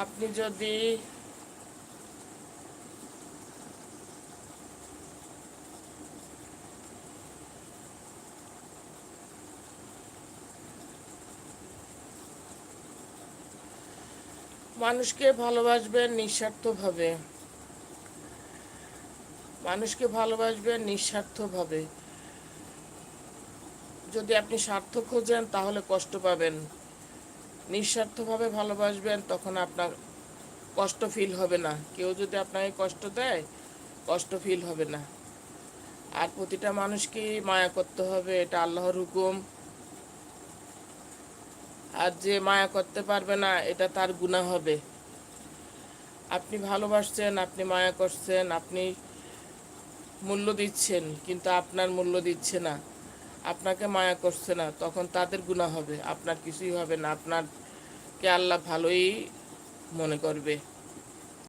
আপনি যদি মানুষকে ভালোবাসবেন নিঃস্বার্থভাবে, মানুষকে ভালোবাসবেন নিঃস্বার্থভাবে। যদি আপনি স্বার্থ খোঁজেন তাহলে কষ্ট পাবেন। নিঃস্বার্থভাবে ভালোবাসবেন, তখন আপনার কষ্ট ফিল হবে না। কেউ যদি আপনাকে কষ্ট দেয়, কষ্ট ফিল হবে না। আর প্রতিটা মানুষকে মায়া করতে হবে, এটা আল্লাহর হুকুম। আর যে মায়া করতে পারবে না, এটা তার গুনাহ হবে। আপনি ভালোবাসছেন, আপনি মায়া করছেন, আপনি মূল্য দিচ্ছেন, কিন্তু আপনার মূল্য দিচ্ছে না, আপনাকে মায়া করছে না, তখন তাদের গুনাহ হবে, আপনার কিছুই হবে না। আপনারকে আল্লাহ ভালোই মনে করবে।